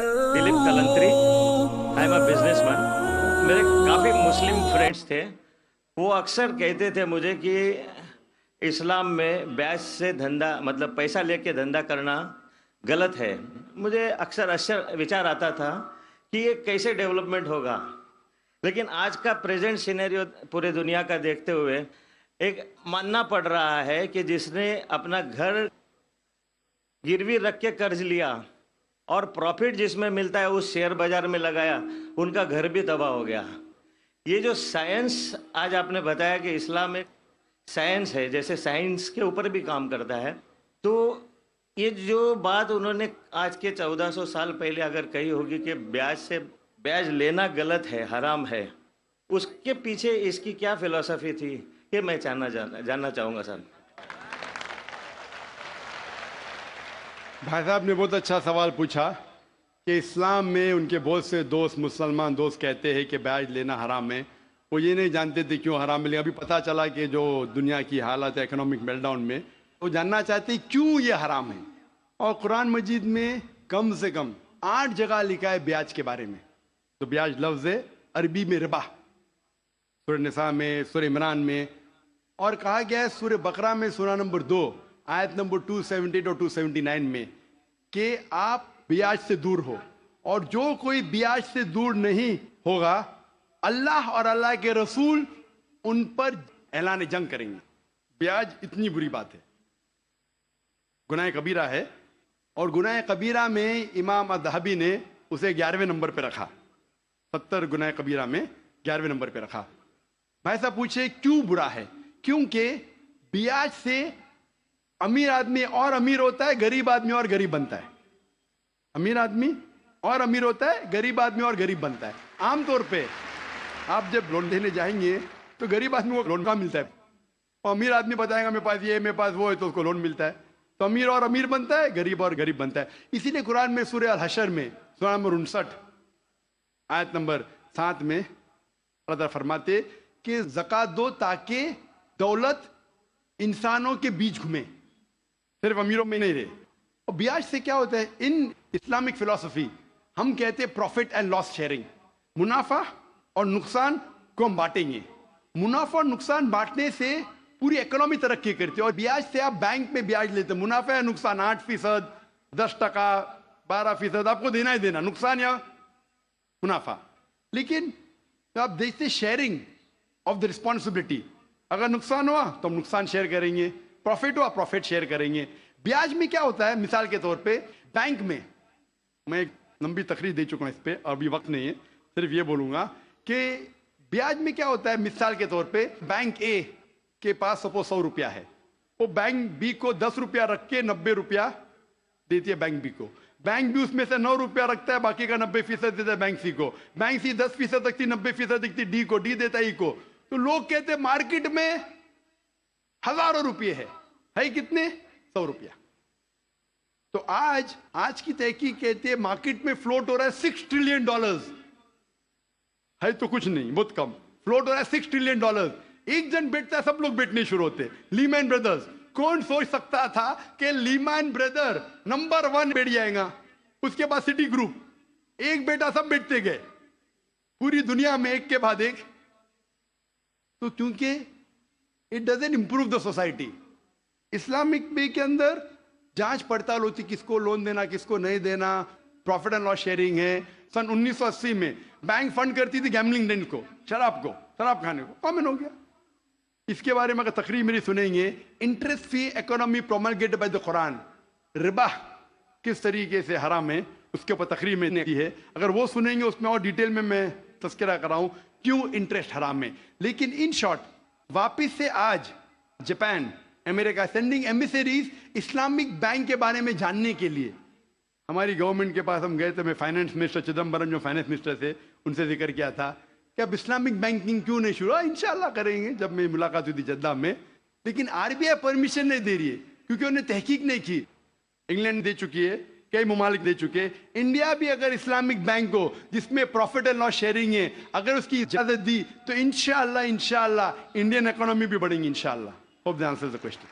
Dilip Kalantri, I am a businessman. मेरे काफ़ी Muslim friends थे। वो अक्सर कहते थे मुझे कि इस्लाम में ब्याज से धंधा मतलब पैसा लेके धंधा करना गलत है। मुझे अक्सर अक्सर विचार आता था कि ये कैसे डेवलपमेंट होगा। लेकिन आज का प्रेजेंट सिनेरियो पूरे दुनिया का देखते हुए एक मानना पड़ रहा है कि जिसने अपना घर गिरवी रख के कर्ज लिया और प्रॉफिट जिसमें मिलता है उस शेयर बाजार में लगाया, उनका घर भी तबाह हो गया। ये जो साइंस आज आपने बताया कि इस्लाम एक साइंस है, जैसे साइंस के ऊपर भी काम करता है, तो ये जो बात उन्होंने आज के 1400 साल पहले अगर कही होगी कि ब्याज लेना गलत है, हराम है, उसके पीछे इसकी क्या फिलॉसफी थी, ये मैं जानना चाहूँगा सर। भाई साहब ने बहुत अच्छा सवाल पूछा कि इस्लाम में उनके बहुत से दोस्त मुसलमान दोस्त कहते हैं कि ब्याज लेना हराम है। वो ये नहीं जानते थे क्यों हराम है, लेकिन अभी पता चला कि जो दुनिया की हालत है इकोनॉमिक मेल्टडाउन में, वो जानना चाहते हैं क्यों ये हराम है। और कुरान मजीद में कम से कम 8 जगह लिखा है ब्याज के बारे में। तो ब्याज लफ्ज़ है अरबी में रिबा, सूरह निसा में, सूरह इमरान में, और कहा गया है सूरह बकरा में सूरह नंबर 2 आयत नंबर 278 और 279 में कि आप ब्याज से दूर हो, और जो कोई ब्याज से दूर नहीं होगा अल्लाह और अल्लाह के रसूल उन पर ऐलान जंग करेंगे। ब्याज इतनी बुरी बात है, गुनाह कबीरा है, और गुनाह कबीरा में इमाम अज़हबी ने उसे 11वें नंबर पे रखा। 70 गुनाह कबीरा में 11वें नंबर पे रखा। भाई साहब पूछे क्यों बुरा है? क्योंकि ब्याज से अमीर आदमी और अमीर होता है, गरीब आदमी और गरीब बनता है। अमीर आदमी और अमीर होता है, गरीब आदमी और गरीब बनता है। आमतौर पे आप जब लोन लेने जाएंगे तो गरीब आदमी को लोन कहाँ मिलता है, और अमीर आदमी बताएगा मेरे पास ये मेरे पास वो है, तो उसको लोन मिलता है। तो अमीर और अमीर बनता है, गरीब और गरीब बनता है। इसीलिए कुरान में सूरह अल हशर में सूरह नंबर 59 आयत नंबर 7 में अल्लाह ताला फरमाते कि ज़कात दो ताकि दौलत इंसानों के बीच घूमे, सिर्फ अमीरों में नहीं रहे। और ब्याज से क्या होता है? इन इस्लामिक फिलॉसफी हम कहते हैं प्रॉफिट एंड लॉस शेयरिंग। मुनाफा और नुकसान को हम बांटेंगे। मुनाफा और नुकसान बांटने से पूरी इकोनॉमी तरक्की करती है। और ब्याज से आप बैंक में ब्याज लेते हैं, मुनाफा या नुकसान 8%, 10%, 12% आपको देना ही देना, नुकसान या मुनाफा। लेकिन आप देखते शेयरिंग ऑफ द रिस्पॉन्सिबिलिटी, अगर नुकसान हुआ तो हम नुकसान शेयर करेंगे, प्रॉफिट हुआ प्रॉफिट शेयर करेंगे। ब्याज में क्या होता है? मिसाल के तौर पे बैंक में, मैं एक लंबी तकरीर दे चुका हूं इस पे, अभी वक्त नहीं है, सिर्फ ये बोलूंगा कि ब्याज में क्या होता है। मिसाल के तौर पे बैंक ए के पास सपोज 100 रुपया है, वो बैंक बी को 10 रुपया रख के 90 रुपया देती है बैंक बी को। बैंक बी उसमें से 9 रुपया रखता है, बाकी का 90% देता है बैंक सी को। बैंक सी 10% रखती, 90% रखती डी को, डी देता ई को। तो लोग कहते हैं मार्केट में हजारों रुपये है कितने? 100 रुपया। तो आज की तहकीक कहती है मार्केट में फ्लोट हो रहा है $6 ट्रिलियन, है तो कुछ नहीं, बहुत कम फ्लोट हो रहा है $6 ट्रिलियन। एक जन बेचता है, सब लोग बेचने शुरू होते। लीमैन ब्रदर्स, कौन सोच सकता था कि लीमैन ब्रदर नंबर 1 बेच जाएगा? उसके बाद सिटी ग्रुप, एक बेटा सब बेचते गए पूरी दुनिया में एक के बाद एक। तो क्योंकि it doesn't improve the society. Islamic way के अंदर जांच पड़ताल होती, किसको लोन देना किसको नहीं देना, प्रॉफिट एंड लॉस शेयरिंग है। सन 1980 में बैंक फंड करती थी गैम्बलिंग डेन को, शराब खाने को, कॉमन हो गया। इसके बारे में अगर तकरीर मेरी सुनेंगे, interest free economy promulgated by the Quran, रिबा किस तरीके से हराम है, उसके ऊपर तकरीर मैंने की है। अगर वो सुनेंगे उसमें और डिटेल में मैं तस्करा कराऊं क्यों इंटरेस्ट हराम है। लेकिन इन शॉर्ट वापिस से आज Japan, America sending emissaries Islamic bank के बारे में जानने के लिए। हमारी गवर्नमेंट के पास हम गए थे, मैं फाइनेंस मिनिस्टर चिदम्बरम जो फाइनेंस मिनिस्टर थे उनसे जिक्र किया था कि अब इस्लामिक बैंकिंग क्यों नहीं शुरू? इंशाल्लाह करेंगे, जब मेरी मुलाकात हुई थी जद्दा में। लेकिन आरबीआई परमिशन नहीं दे रही है क्योंकि उन्होंने तहकीक नहीं की। इंग्लैंड दे चुकी है, कई ममालिक दे चुके। इंडिया भी अगर इस्लामिक बैंक को जिसमें प्रॉफिट एंड लॉस शेयरिंग है अगर उसकी इजाजत दी तो इंशाल्लाह इंडियन इकोनॉमी भी बढ़ेगी इंशाल्लाह। Hope that answers the question.